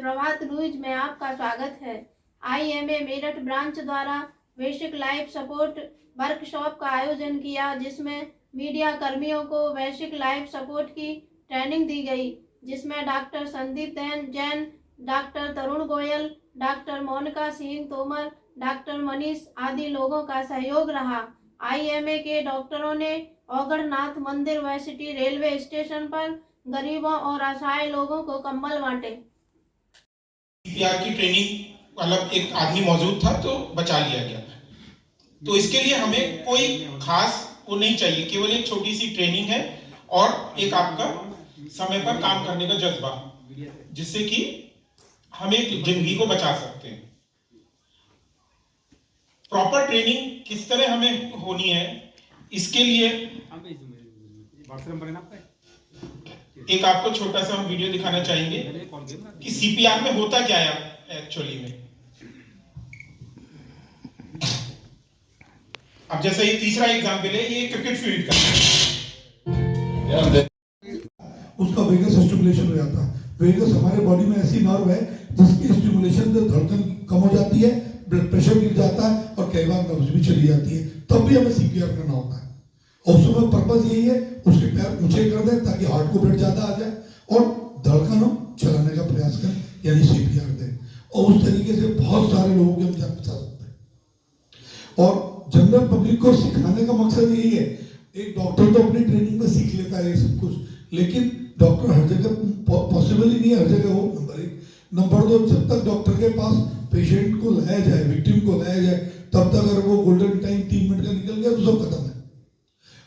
प्रभात news में आपका स्वागत है। IMA मेरठ ब्रांच द्वारा बेसिक लाइफ सपोर्ट वर्कशॉप का आयोजन किया, जिसमें मीडिया कर्मियों को बेसिक लाइफ सपोर्ट की ट्रेनिंग दी गई, जिसमें डॉक्टर संदीप जैन, डॉक्टर तरुण गोयल, डॉक्टर मोनिका सिंह तोमर, डॉक्टर मनीष आदि लोगों का सहयोग रहा। IMA के डॉक्टरों ने ओगढ़नाथ मंदिर व सिटी रेलवे स्टेशन पर गरीबों और असहाय लोगों को कंबल बांटे। CPR की ट्रेनिंग वाला एक आदमी मौजूद था तो बचा लिया गया था। तो इसके लिए हमें कोई खास वो नहीं चाहिए, केवल एक छोटी सी ट्रेनिंग है और एक आपका समय पर काम करने का जज्बा, जिससे कि हम एक जिंदगी को बचा सकते हैं। प्रॉपर ट्रेनिंग किस तरह हमें होनी है, इसके लिए एक आपको छोटा सा हम वीडियो दिखाना चाहेंगे कि CPR में होता क्या है एक्चुअली में। अब जैसे ये तीसरा एग्जांपल है, ये क्रिकेट फील्ड का, उसका वेगस स्टिमुलेशन हो जाता है। वेगस हमारे बॉडी में ऐसी नर्व है जिसकी स्टिमुलेशन से धड़कन कम हो जाती है, ब्लड प्रेशर गिर जाता है और कई बार नर्व्स भी चली जाती है, तब भी हमें CPR करना होता है। और उसमें पर्पज यही है, उसके पैर ऊंचे कर दें ताकि हार्ट को ब्लड ज्यादा आ जाए और धड़कन हम चलाने का प्रयास करें, यानी CPR दें। और उस तरीके से बहुत सारे लोगों की हम जान बचा सकते हैं। और जनरल पब्लिक को सिखाने का मकसद यही है। एक डॉक्टर तो अपनी ट्रेनिंग में सीख लेता है ये सब कुछ, लेकिन डॉक्टर हर जगह पॉसिबल ही नहीं है, हर जगह हो। नंबर 1। नंबर 2, जब तक डॉक्टर के पास पेशेंट को लाया जाए, विक्टिम को लाया जाए, तब तक अगर वो गोल्डन टाइम 3 मिनट का निकल गया तो सब खत्म है।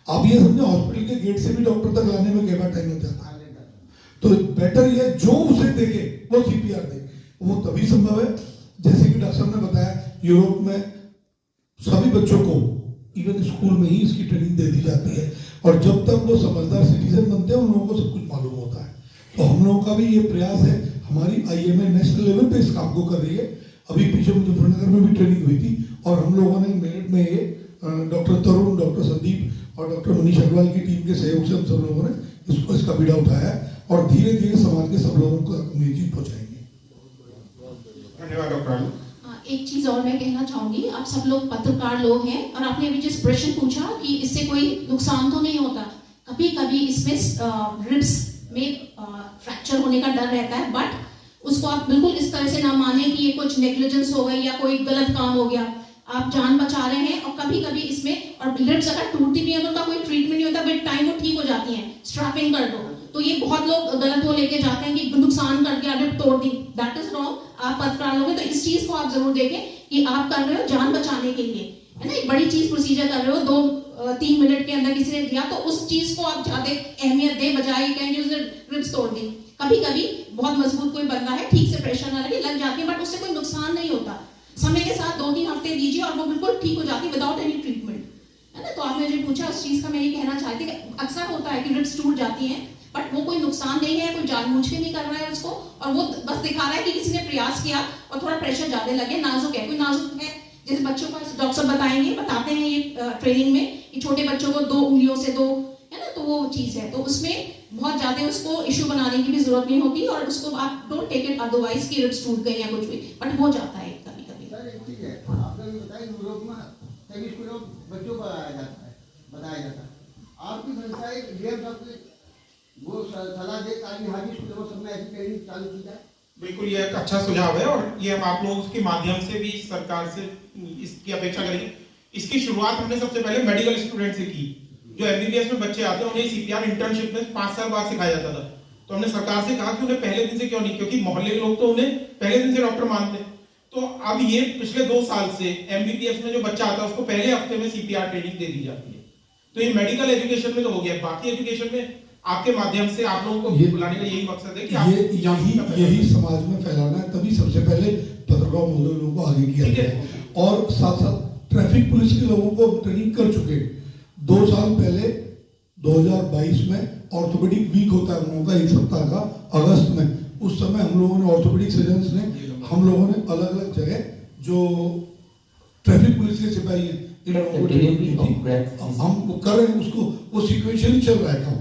आप ये समझे, हॉस्पिटल के गेट से भी डॉक्टर तक लाने में कई बार टाइम लग जाता है। तो बेटर ये जो उसे देखे वो CPR दे। वो तभी संभव है, जैसे कि डॉक्टर ने बताया, यूरोप में सभी बच्चों को इवन स्कूल में ही इसकी ट्रेनिंग दे दी जाती है और जब तक वो समझदार सिटीजन बनते हैं उन लोगों को सब कुछ मालूम होता है। तो हम लोगों का भी ये प्रयास है, हमारी IMA नेशनल लेवल पे इस काम को कर रही है। अभी पीछे मुजफ्फरनगर में भी ट्रेनिंग हुई थी और हम लोगों ने मेरठ में ये डॉक्टर तरुण, डॉक्टर संदीप और डॉक्टर मनीष अग्रवाल की टीम के सहयोग से हम सब लोगों ने इसका बीड़ा उठाया और धीरे धीरे समाज के सब लोगों को ये चीज पहुंचाएंगे। धन्यवाद डॉक्टर। एक चीज और मैं कहना चाहूंगी, आप सब लोग पत्रकार लोग हैं और आपने अभी जिस प्रश्न पूछा कि इससे कोई नुकसान तो नहीं होता, कभी कभी इसमें रिब्स में फ्रैक्चर होने का डर रहता है, बट उसको आप बिल्कुल इस तरह से ना माने कि ये कुछ नेग्लिजेंस हो गई या कोई गलत काम हो गया। आप जान बचा रहे हैं और कभी कभी इसमें, और रिब्स अगर टूटती भी है तो उनका कोई ट्रीटमेंट नहीं होता, विद टाइम वो ठीक हो जाती हैं, स्ट्रैपिंग कर दो। तो ये बहुत लोग गलत वो लेके जाते हैं कि नुकसान करके रिब तोड़ दी, दैट इज रॉन्ग। आप पत्रकार लोग हैं तो इस चीज को आप जरूर देखें कि आप कर रहे हो जान बचाने के लिए, है ना, एक बड़ी चीज प्रोसीजर कर रहे हो, 2-3 मिनट के अंदर किसी ने दिया तो उस चीज को आप ज्यादा अहमियत दे, बजाय कहेंगे उसने रिब्स तोड़ दी। कभी कभी बहुत मजबूत कोई बंदा है, ठीक से प्रेशर ना लगे, लग जाती है, बट उससे कोई नुकसान नहीं होता। समय के साथ 2-3 हफ्ते दीजिए और वो बिल्कुल ठीक हो जाती है विदाउट एनी ट्रीटमेंट, है ना। तो आपने जो पूछा उस चीज का मैं ये कहना चाहती थी कि अक्सर होता है कि रिब्स टूट जाती हैं, बट वो कोई नुकसान नहीं है, कोई जानबूझ के नहीं कर रहा है उसको, और वो बस दिखा रहा है कि किसी ने प्रयास किया और थोड़ा प्रेशर ज्यादा लगे, नाजुक है, कोई नाजुक है। जैसे बच्चों का डॉक्टर बताते हैं ये ट्रेनिंग में कि छोटे बच्चों को 2 उंगलियों से 2, है ना, तो वो चीज है, तो उसमें बहुत ज्यादा उसको इशू बनाने की भी जरूरत नहीं होती और उसको आप डोंट टेक इट अदरवाइज कि रिब्स टूट गए या कुछ भी, बट हो जाता है कभी कभी। आपने बताया यूरोप में सभी स्कूलों बच्चों को बताया जाता है। आपकी संस्था एक वो सलाह दे ताकि हर स्कूलों में सब में ऐसी ट्रेनिंग चालू की जाए। बिल्कुल, ये एक अच्छा सुझाव है और ये हम आप लोगों के माध्यम से भी सरकार से इसकी अपेक्षा करेंगे। इसकी शुरुआत हमने सबसे पहले मेडिकल स्टूडेंट से की। जो MBBS में बच्चे आते हैं उन्हें CPR इंटर्नशिप में 5 साल बाद सिखाया जाता था। तो हमने सरकार से कहा कि उन्हें पहले दिन से क्यों नहीं, क्योंकि मोहल्ले के लोग तो उन्हें पहले दिन से डॉक्टर मानते। तो अब ये पिछले 2 साल से MBBS में जो बच्चा आता है उसको पहले हफ्ते में CPR ट्रेनिंग दे दी जाती है। तो ये मेडिकल एजुकेशन में तो हो गया, बाकी एजुकेशन में आपके माध्यम से आप लोगों को बुलाने का यही मकसद है कि आप यही समाज में फैलाना है। तभी सबसे पहले पत्रकार महोदय लोगों को आगे किया गया और साथ साथ ट्रैफिक पुलिस के लोगों को ट्रेनिंग कर चुके। 2 साल पहले 2022 में ऑर्थोपेडिक वीक होता है हम लोगों का 1 सप्ताह का, अगस्त में। उस समय हम लोगों ने ऑर्थोपेडिक सर्जन्स ने हम लोगों ने अलग अलग जगह जो ट्रैफिक पुलिस के सिपाही हैं इन लोगों को ट्रेनिंग दी थी। हम कर रहे हैं उसको, वो सिक्वेंशियली चल रहा है काम।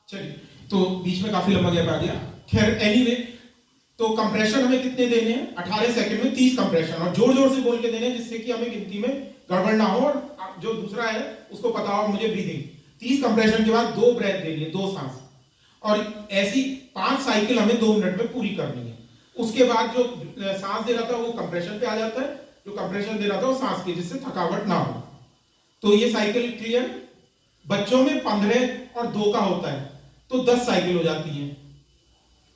चलिए, तो बीच में काफी लंबा गैप आ गया। खैर एनीवे, तो कंप्रेशन हमें कितने देने हैं? 18 सेकंड में 30 कंप्रेशन, और जोर जोर से बोल के देने हैं जिससे कि हमें गिनती में गड़बड़ ना हो और जो दूसरा है उसको पता हो मुझे ब्रीदिंग। 30 कंप्रेशन के बाद 2 ब्रेथ देनी है, 2 सांस, और ऐसी 5 साइकिल हमें 2 मिनट में पूरी करनी है। उसके बाद जो सांस दे रहा था वो कंप्रेशन पे आ जाता है, जो कंप्रेशन दे रहा था वो सांस की, जिससे थकावट ना हो। तो ये साइकिल क्लियर। बच्चों में 15 और 2 का होता है तो 10 साइकिल हो जाती है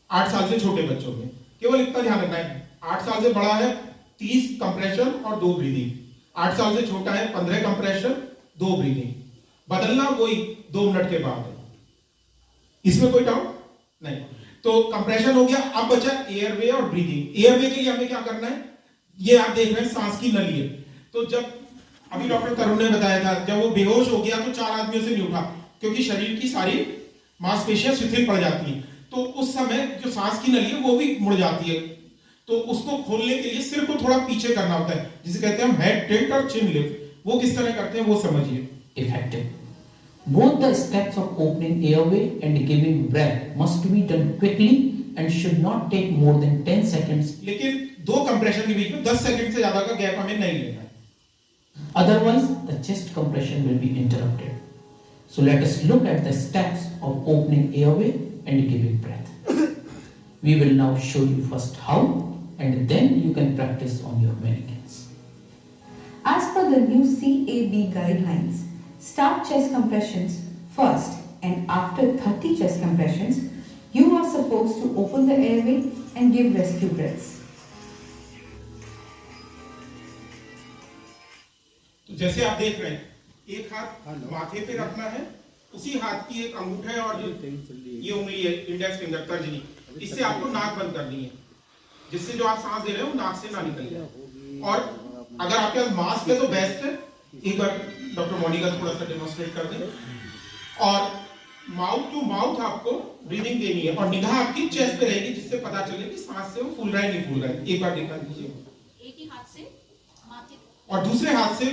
8 साल से छोटे बच्चों में। केवल इतना ध्यान रखना है, 8 साल से बड़ा है 30 कंप्रेशन और 2 ब्रीदिंग, 8 साल से छोटा है 15 कंप्रेशन 2 ब्रीदिंग। बदलना वही 2 मिनट के बाद है, इसमें कोई डाउट नहीं। तो कंप्रेशन हो गया, अब बचा एयरवे और ब्रीदिंग। एयरवे के लिए हमें क्या करना है, ये आप देख रहे हैं सांस की नली है। तो जब अभी डॉक्टर तरुण ने बताया था, जब वो बेहोश हो गया तो 4 आदमियों से नहीं उठा, क्योंकि शरीर की सारी मांसपेशियां शिथिल पड़ जाती हैं। तो उस समय जो सांस की नली है वो भी मुड़ जाती है, तो उसको खोलने के लिए सिर को थोड़ा पीछे करना होता है, जिसे कहते हैं हम हेड टिल्ट और चिन लिफ्ट। वो किस तरह करते हैं वो समझिए। Effective. Both the steps of opening airway and giving breath must be done quickly and should not take more than 10 seconds. लेकिन 2 कंप्रेशन के बीच में 10 सेकंड से ज्यादा का गैप हमें नहीं लेना है, Otherwise, the chest compression will be interrupted. So let us look at the steps of opening airway and giving breath. We will now show you first how, and then you can practice on your mannequins. As per the new CAB guidelines, start chest compressions first, and after 30 chest compressions, you are supposed to open the airway and give rescue breaths. तो जैसे आप देख रहे हैं, एक हाथ माथे पे रखना है, उसी हाथ की एक अंगूठा है और ये उंगली है इंडेक्स फिंगर तर्जनी, इससे आपको नाक बंद करनी है, जिससे जो आप सांस दे रहे हो नाक से ना निकले। और अगर आपके पास मास्क है तो बेस्ट है, एक बार डॉक्टर मोनिका थोड़ा सा डेमोन्स्ट्रेट कर दें। और माउथ टू माउथ आपको ब्रीदिंग देनी है, और निगाह आपकी चेस्ट पे रहेगी, जिससे पता चले कि सांस से वो फूल रहा है नहीं फूल रहा है। एक बार दिखा दीजिए। एक ही हाथ से माथे और दूसरे हाथ से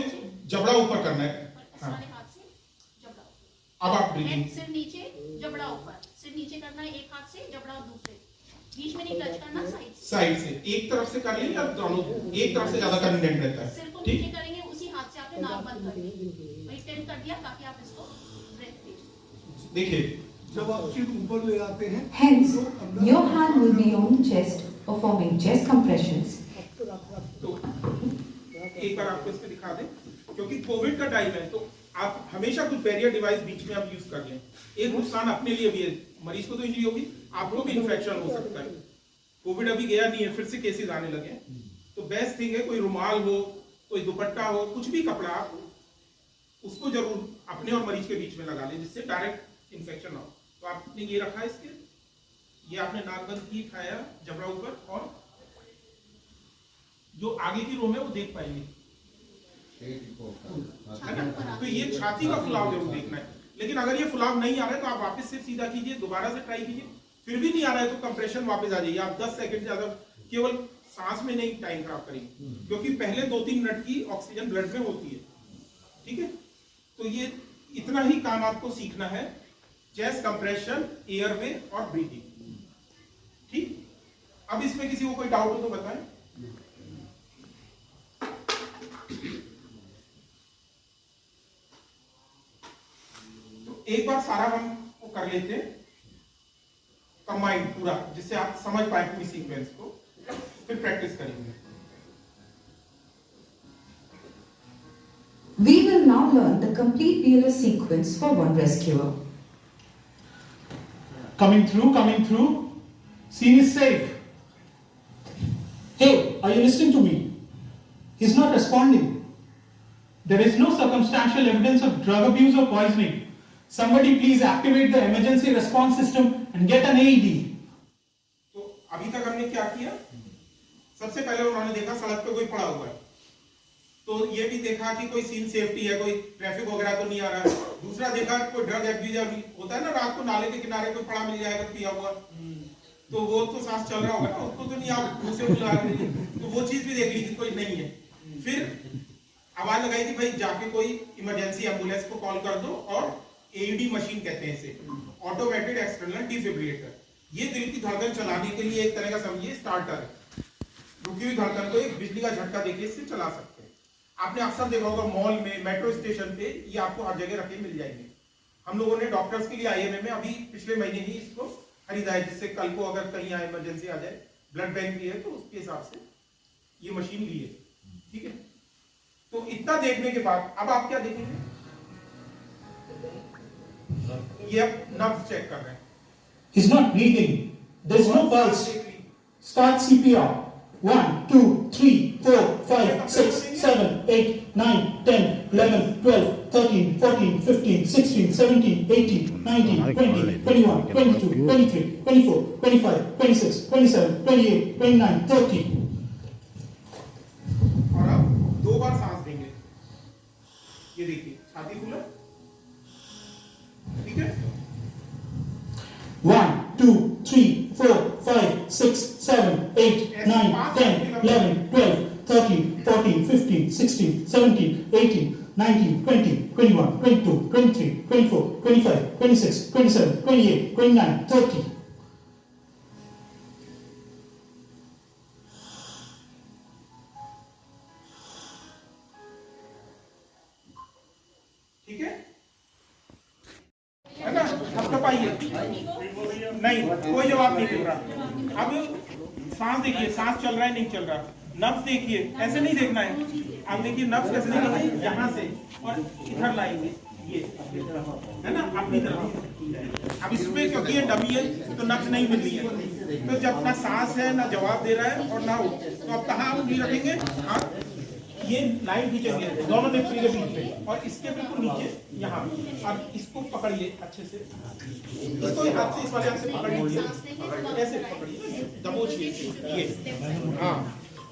जबड़ा ऊपर करना है। हाँ। हाथ से जबड़ा, अब आप ब्रीदिंग, सिर नीचे जबड़ा ऊपर, सिर नीचे करना है एक हाथ से, जबड़ा दूसरे, बीच में नहीं टच करना, साइड से एक तरफ से कर लेंगे या दोनों, एक तरफ से ज्यादा कन्वीनियंट रहता सिर है। को ठीक, नीचे करेंगे, उसी हाथ से आपने नाक बंद कर दी, वही टेन कर दिया ताकि आप इसको ब्रेथ लीजिए। देखिए जब आप सिर ऊपर ले आते हैं, Hence, your hand will be on chest, performing chest compressions. तो एक बार आपको इसमें दिखा दें, क्योंकि कोविड का टाइम है, तो आप हमेशा कुछ बैरियर डिवाइस बीच में आप यूज कर लें। एक नुकसान अपने लिए भी है, मरीज को तो इंजरी होगी, आपको भी इन्फेक्शन हो सकता है। कोविड अभी गया नहीं है, फिर से केसेस आने लगे हैं, तो बेस्ट थिंग है कोई रुमाल हो, कोई दुपट्टा हो, कुछ भी कपड़ा, आप उसको जरूर अपने और मरीज के बीच में लगा लें, जिससे डायरेक्ट इन्फेक्शन ना हो। तो आपने ये रखा है, इसके ये आपने नाक बंद की, खाया, जबड़ा ऊपर, और जो आगे की रो में वो देख पाएंगे, है ना? तो ये छाती का फुलाव जरूर देखना है। लेकिन अगर ये फुलाव नहीं आ रहा है तो आप वापस से सीधा कीजिए, दोबारा से ट्राई कीजिए, फिर भी नहीं आ रहा है तो कंप्रेशन वापस आ जाइए। आप 10 सेकंड ज्यादा केवल सांस में नहीं टाइम खराब करेंगे, क्योंकि पहले 2-3 मिनट की ऑक्सीजन ब्लड में होती है। ठीक है, तो ये इतना ही काम आपको सीखना है, चेस्ट कंप्रेशन, एयरवे और ब्रीथिंग। ठीक, अब इसमें किसी को कोई डाउट हो तो बताएं। तो एक बार सारा हम वो कर लेते हैं कंबाइंड पूरा, जिससे आप समझ पाए पूरी सीक्वेंस को, फिर प्रैक्टिस करेंगे। We will now learn the complete BLS sequence for one rescuer. Coming through. Scene is safe. Hey, are you listening to me? He's not responding. There is no circumstantial evidence of drug abuse or poisoning. Somebody please activate the emergency response system and get an AED. तो अभी तक हमने क्या किया? सबसे पहले उन्होंने देखा सड़क पे कोई पड़ा हुआ है, तो ये भी देखा कि कोई सीन सेफ्टी है, कोई ट्रैफिक वगैरह तो नहीं आ रहा है। दूसरा देखा कोई ड्रग एब्यूज होता है ना, रात को नाले के किनारे कोई पड़ा मिल जाएगा पिया हुआ, तो वो तो सांस चल रहा होगा ना, उसको तो नहीं आप मुंह से बुला रहे हैं, तो वो चीज भी देख ली कि कोई नहीं है। फिर आवाज लगाई कि भाई जाके कोई इमरजेंसी एम्बुलेंस को कॉल कर दो, और AED मशीन कहते हैं इसे, ऑटोमेटेड एक्सटर्नल डिफिब्रिलेटर, ये दिल की धड़कन चलाने के लिए एक तरह का समझिए स्टार्टर है। रुकी हुई धड़कन को एक बिजली का झटका देके इससे चला सकते हैं। आपने अक्सर देखा होगा मॉल में, मेट्रो स्टेशन पे ये आपको हर जगह रखे मिल जाएंगे। हम लोगों ने डॉक्टर्स के लिए IMA में अभी पिछले महीने ही इसको खरीदा है, जिससे कल को अगर कहीं इमरजेंसी आ जाए, ब्लड बैंक भी है तो उसके हिसाब से ये मशीन ली है। ठीक है, तो इतना देखने के बाद अब आप क्या देखेंगे, ये अब नब्ज चेक कर रहे हैं। He's not breathing. There's no pulse. Start CPR. 1, 2, 3, 4, 5, 6, 7, 8, 9, 10, 11, 12, 13, 14, 15, 16, 17, 18, 19, 20, 21, 22, 23, 24, 25, 26, 27, 28, 29, 30. और अब 2 बार सांस देंगे। ये देखिए छाती फूला, ठीक है। 1, 2, 3, 4, 5, 6, 7, 8, 9, 10, 11, 12, 13, 14, 15, 16, 17, 18, 19, 20, 21, 22, 23, 24, 25, 26, 27, 28, 29, 30. ठीक है ना, थपथपाइए, नहीं कोई जवाब नहीं मिल रहा। अब सांस देखिए, सांस चल रहा है नहीं चल रहा, नब्ज देखिए, ऐसे नहीं देखना है। अब देखिए नब्ज कैसे देखेंगे, यहाँ से और इधर लाएंगे, ये है ना अपनी तरफ। अब इसमें क्योंकि ये डमी है तो नब्ज नहीं मिल रही है, तो जब ना सांस है ना जवाब दे रहा है और ना हो, तो अब कहाँ उंगली रखेंगे, हाथ ये लाइन खींचेंगे दोनों नेत्री के बीच में और इसके बिल्कुल नीचे यहाँ। अब इसको पकड़िए अच्छे से, इसको हाथ से इस वाले हाथ से पकड़िए, ऐसे पकड़िए, दबोचिए ये, हाँ,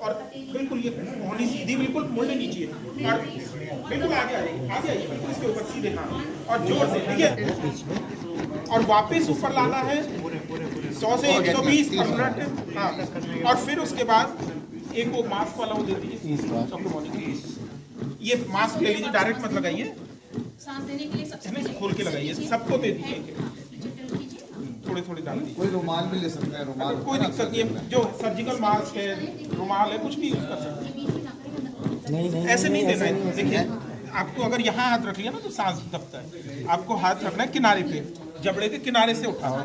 और बिल्कुल ये पौनी सीधी बिल्कुल मुड़ने नीचे और बिल्कुल आगे आइए, आगे आइए बिल्कुल इसके ऊपर सीधे, हाँ, और जोर से, ठीक है। और वापस ऊपर लाना है 100 से 120 पर मिनट, हाँ, और फिर उसके बाद एक वो मास्क वाला वो दे दीजिए, ये मास्क ले लीजिए, डायरेक्ट मत लगाइए, सांस देने के लिए नहीं खोल के लगाइए, सबको दे दीजिए, थोड़े थोड़े डाल दीजिए। कोई रुमाल भी ले सकता है, रुमाल कोई दिक्कत नहीं है, जो सर्जिकल मास्क है, रुमाल है, कुछ भी यूज कर सकते हैं। ऐसे नहीं देना है, देखिए आपको अगर यहाँ हाथ रख लिया ना तो सांस दबता है, आपको हाथ रखना है किनारे पे, जबड़े के किनारे से उठाओ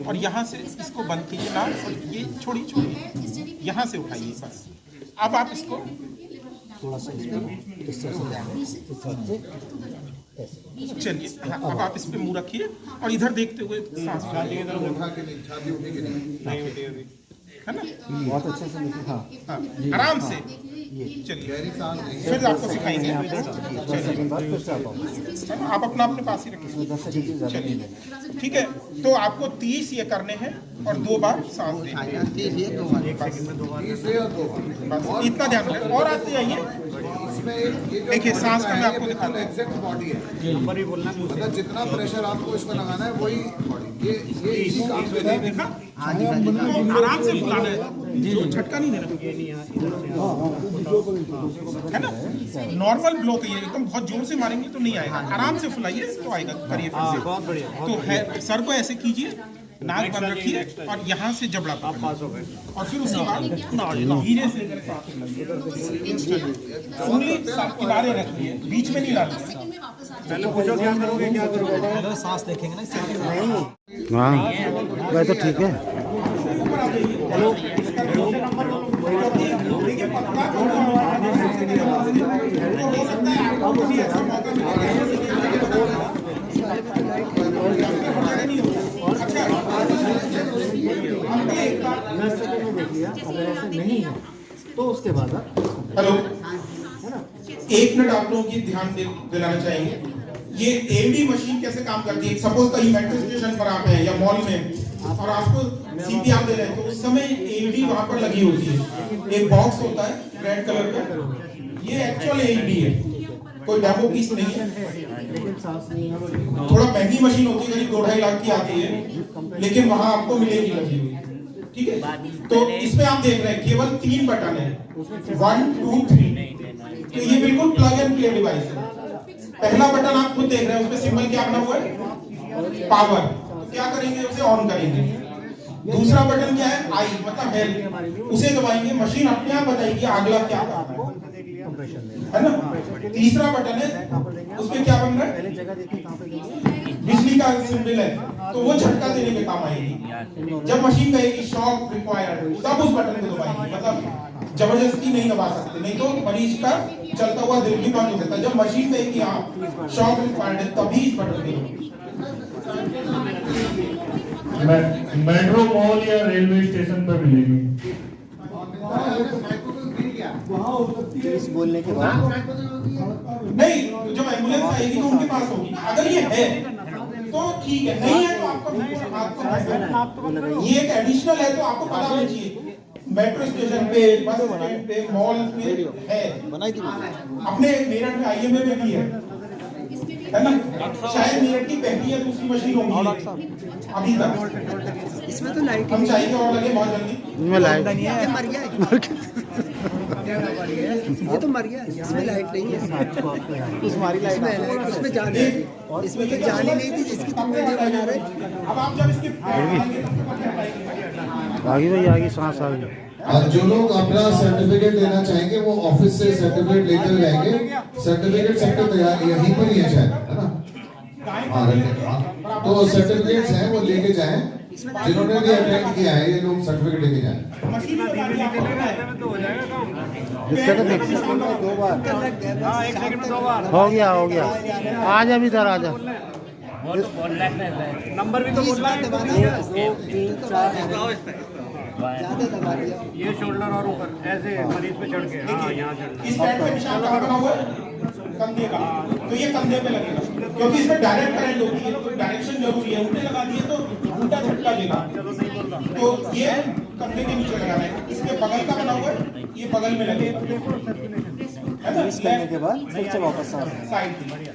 और यहाँ से इसको बंद कीजिए ना, और ये छोड़िए, यहाँ से उठाइए बस। अब आप इसको चलिए, हाँ, अब आप इस पे मुंह रखिए और इधर देखते हुए सांस उठा के नहीं, छाती उठी के नहीं, है ना, बहुत अच्छे से लिखी, हाँ, आराम से चलिए, गहरी सांस नहीं, फिर आपको सिखाएंगे। आप अपना अपने पास ही रखिए, चलिए, ठीक है। तो आपको 30 ये करने हैं और 2 बार सांस देनी है, 30 से 2 बार, बस इतना ध्यान रखें। और आते जाइए, देखिए सांस का मैं आपको दिखाता हूँ, एग्जैक्ट बॉडी है, मतलब जितना प्रेशर आपको इस पर लगाना है वही बॉडी, ये इसी काम पे देखा, आराम से फुलाना है, झटका नहीं देना, है ना। नॉर्मल ब्लो है, एकदम बहुत जोर से मारेंगे तो नहीं आएगा, आराम से फुलाइए तो आएगा। करिए फिर से, तो है सर को ऐसे कीजिए, नाक बंद रखिए और यहाँ से जबड़ा पकड़िए और फिर उसके बाद धीरे से उंगली किनारे रखिए, बीच में नहीं डालना। सांस देखेंगे ना, हाँ वह तो ठीक है। नहीं है तो उसके बाद हेलो, 1 मिनट आप लोगों की ध्यान दिलाना चाहेंगे। ये एडी मशीन कैसे काम करती है। सपोज कहीं मेट्रो स्टेशन पर आप हैं या मॉल में और आपको सीपीआर दे रहे हैं, तो उस समय एडी वहां पर लगी होती है, एक बॉक्स होता है रेड कलर का, ये एक्चुअल एडी है, कोई डेमो पीस नहीं है। थोड़ा महंगी मशीन होती है, करीब 2-2.5 लाख की आती है, लेकिन वहां आपको मिलेगी लगी हुई, ठीक है। तो इसमें आप देख रहे हैं केवल 3 बटन है, 1 2 3, तो ये बिल्कुल प्लग एंड प्ले डिवाइस है। पहला बटन आप खुद देख रहे हैं, उसमें सिंबल क्या बना हुआ है, पावर। क्या करेंगे, उसे ऑन करेंगे, दूसरा बटन क्या है, आई मतलब हेल्प, उसे दबाएंगे मशीन अपने आप बताएगी अगला क्या करना है ना। तीसरा बटन है, उसमें क्या बन रहा है, बिजली का सिंबल है, तो वो झटका देने के काम आएगी। जब मशीन कहेगी शॉक रिक्वायर्ड, तब उस बटन को दबाएंगे, मतलब जबरदस्ती नहीं दबा सकते, नहीं तो मरीज का चलता हुआ दिल भी बंद हो सकता है। जब मशीन कहेगी हाँ शॉक रिक्वायर्ड है, तभी इस बटन को मेट्रो मॉल या रेलवे स्टेशन पर मिलेगी। बोलने के बाद नहीं, जब एम्बुलेंस आएगी तो उनके पास होगी ना। अगर ये है तो ठीक है, नहीं है तो आपको ये एक एडिशनल है, तो आपको पता होना चाहिए मेट्रो स्टेशन पे, बस स्टैंड पे, मॉल पे है। अपने मेरठ में IMA में भी है ना। शायद मेरठ की पहली या दूसरी मशीन होगी अभी तक। इसमें तो लाइट हम चाहिए और लगे बहुत जल्दी। इनमें लाइट नहीं है, मर गया है। ये तो मर गया है, इसमें लाइट नहीं है। तुम्हारी लाइट इसमें जान है, इसमें तो जान ही नहीं थी जिसकी तुम वीडियो बना रहे। अब आप जब इसके आगे भाई आगे सांस आ गई। जो लोग अपना सर्टिफिकेट लेना चाहेंगे वो ऑफिस से सर्टिफिकेट लेकर जाएंगे। सर्टिफिकेट सबके तैयार यहीं पर ही है शायद, है ना। तो सर्टिफिकेट्स हैं वो लेके जाएं, जिन्होंने भी अटेंड किया है ये लोग सर्टिफिकेट लेके जाएं। हो गया आजा भी इधर आजा। नंबर भी तो बोलना है। 2 3 4 ये शोल्डर और ऊपर ऐसे मरीज पे चढ़ के, हाँ यहाँ चढ़ना। इस पैड पे निशान कहाँ बना हुआ है, कंधे का, तो ये कंधे पे लगेगा क्योंकि इसमें डायरेक्ट करंट होती है, तो डायरेक्शन जरूरी है। उल्टे लगा दिए तो उल्टा झटका देगा, तो ये कंधे के नीचे लगाना है। इसके बगल का बना हुआ है, ये बगल में लगेगा, है ना। इस करने के बाद फिर से वापस साइड दे दे